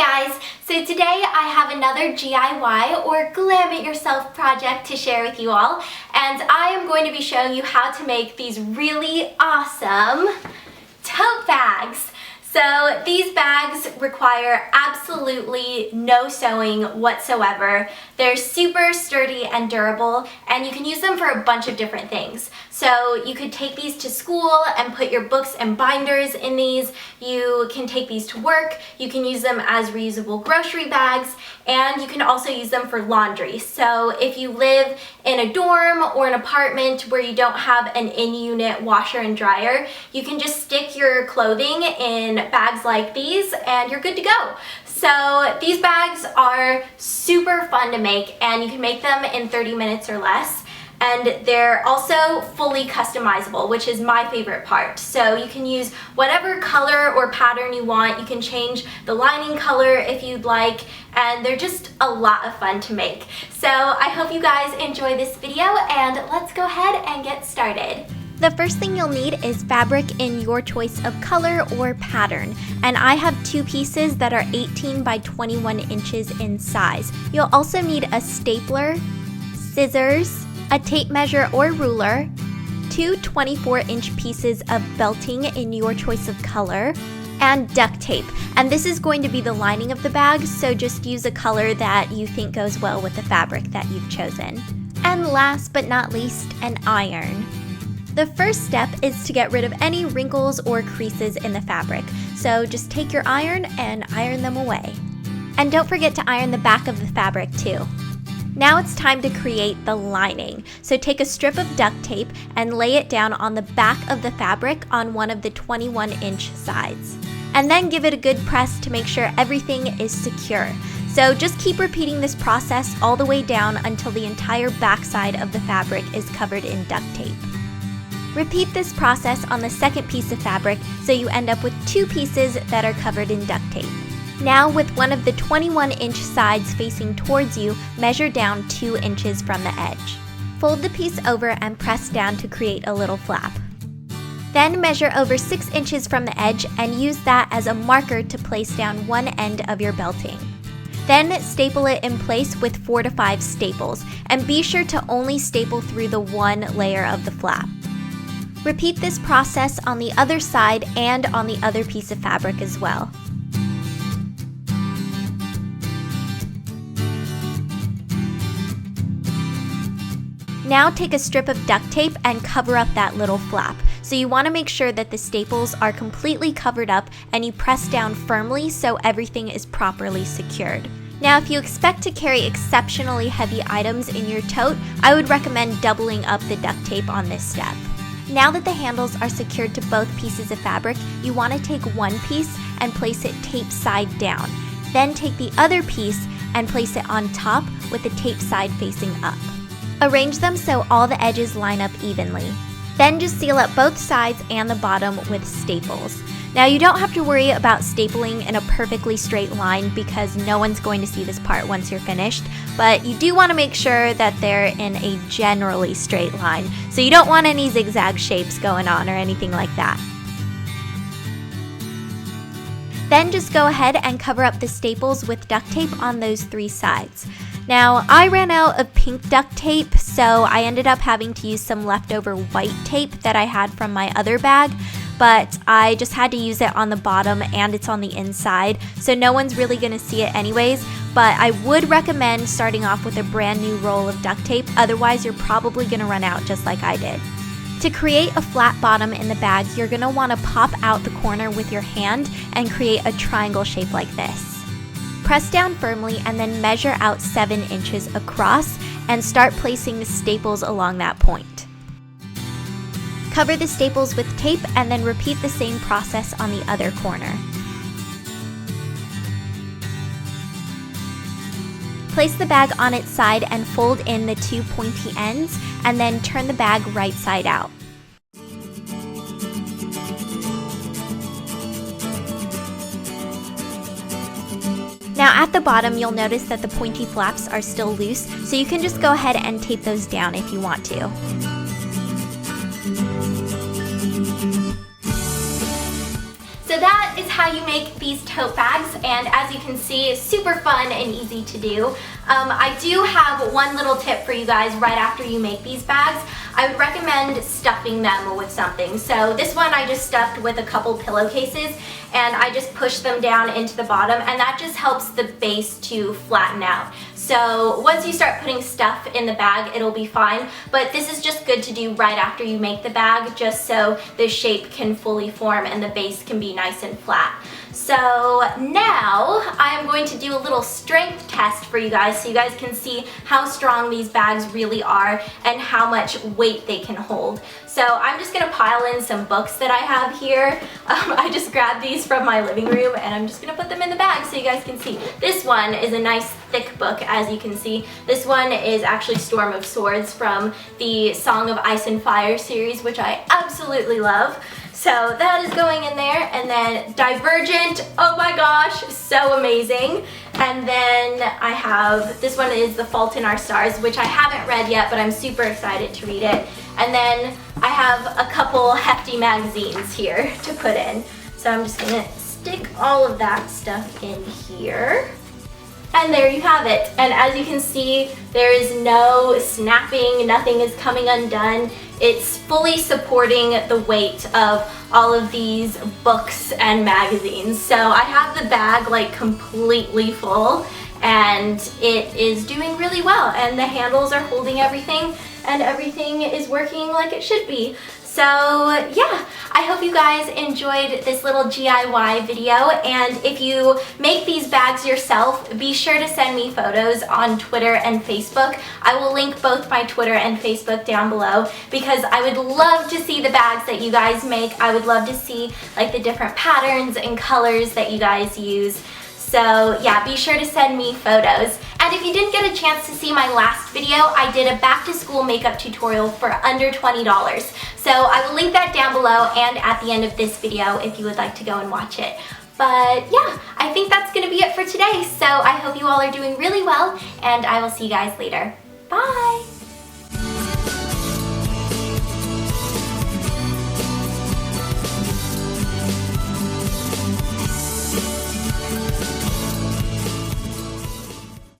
guys, so today I have another GIY or Glam It Yourself project to share with you all, and I am going to be showing you how to make these really awesome tote bags. So these bags require absolutely no sewing whatsoever. They're super sturdy and durable, and you can use them for a bunch of different things. So you could take these to school and put your books and binders in these. You can take these to work. You can use them as reusable grocery bags, and you can also use them for laundry. So if you live in a dorm or an apartment where you don't have an in-unit washer and dryer, you can just stick your clothing in bags like these and you're good to go. So these bags are super fun to make, and you can make them in 30 minutes or less. And they're also fully customizable, which is my favorite part. So you can use whatever color or pattern you want. You can change the lining color if you'd like, and they're just a lot of fun to make. So I hope you guys enjoy this video, and let's go ahead and get started. The first thing you'll need is fabric in your choice of color or pattern, and I have two pieces that are 18 by 21 inches in size. You'll also need a stapler, scissors, a tape measure or ruler, two 24-inch pieces of belting in your choice of color, and duct tape. And this is going to be the lining of the bag, so just use a color that you think goes well with the fabric that you've chosen. And last but not least, an iron. The first step is to get rid of any wrinkles or creases in the fabric. So just take your iron and iron them away. And don't forget to iron the back of the fabric too. Now it's time to create the lining. So take a strip of duct tape and lay it down on the back of the fabric on one of the 21-inch sides. And then give it a good press to make sure everything is secure. So just keep repeating this process all the way down until the entire backside of the fabric is covered in duct tape. Repeat this process on the second piece of fabric so you end up with two pieces that are covered in duct tape. Now with one of the 21-inch sides facing towards you, measure down 2 inches from the edge. Fold the piece over and press down to create a little flap. Then measure over 6 inches from the edge and use that as a marker to place down one end of your belting. Then staple it in place with 4 to 5 staples, and be sure to only staple through the one layer of the flap. Repeat this process on the other side and on the other piece of fabric as well. Now take a strip of duct tape and cover up that little flap. So you want to make sure that the staples are completely covered up and you press down firmly so everything is properly secured. Now if you expect to carry exceptionally heavy items in your tote, I would recommend doubling up the duct tape on this step. Now that the handles are secured to both pieces of fabric, you want to take one piece and place it tape side down. Then take the other piece and place it on top with the tape side facing up. Arrange them so all the edges line up evenly. Then just seal up both sides and the bottom with staples. Now you don't have to worry about stapling in a perfectly straight line because no one's going to see this part once you're finished, but you do want to make sure that they're in a generally straight line, so you don't want any zigzag shapes going on or anything like that. Then just go ahead and cover up the staples with duct tape on those 3 sides. Now, I ran out of pink duct tape, so I ended up having to use some leftover white tape that I had from my other bag, but I just had to use it on the bottom and it's on the inside, so no one's really going to see it anyways, but I would recommend starting off with a brand new roll of duct tape, otherwise you're probably going to run out just like I did. To create a flat bottom in the bag, you're going to want to pop out the corner with your hand and create a triangle shape like this. Press down firmly and then measure out 7 inches across and start placing the staples along that point. Cover the staples with tape and then repeat the same process on the other corner. Place the bag on its side and fold in the 2 pointy ends, and then turn the bag right side out. Now at the bottom, you'll notice that the pointy flaps are still loose, so you can just go ahead and tape those down if you want to. So So that is how you make these tote bags, and as you can see, super fun and easy to do. I do have one little tip for you guys right after you make these bags. I would recommend stuffing them with something. So this one I just stuffed with a couple pillowcases, and I just pushed them down into the bottom, and that just helps the base to flatten out. So once you start putting stuff in the bag, it'll be fine, but this is just good to do right after you make the bag, just so the shape can fully form and the base can be nice and flat. So now I am going to do a little strength test for you guys so you guys can see how strong these bags really are and how much weight they can hold. So I'm just gonna pile in some books that I have here. I just grabbed these from my living room and I'm just gonna put them in the bag so you guys can see. This one is a nice thick book, as you can see. This one is actually Storm of Swords from the Song of Ice and Fire series, which I absolutely love. So that is going in there, and then Divergent, oh my gosh, so amazing. And then I have, this one is The Fault in Our Stars, which I haven't read yet, but I'm super excited to read it. And then I have a couple hefty magazines here to put in. So I'm just gonna stick all of that stuff in here. And there you have it. And as you can see, there is no snapping, nothing is coming undone. It's fully supporting the weight of all of these books and magazines. So I have the bag like completely full, and it is doing really well, and the handles are holding everything, and everything is working like it should be. So yeah, I hope you guys enjoyed this little GIY video, and if you make these bags yourself, be sure to send me photos on Twitter and Facebook. I will link both my Twitter and Facebook down below because I would love to see the bags that you guys make. I would love to see like the different patterns and colors that you guys use. So yeah, be sure to send me photos. And if you didn't get a chance to see my last video, I did a back to school makeup tutorial for under $20. So I will link that down below and at the end of this video if you would like to go and watch it. But yeah, I think that's gonna be it for today. So I hope you all are doing really well, and I will see you guys later. Bye!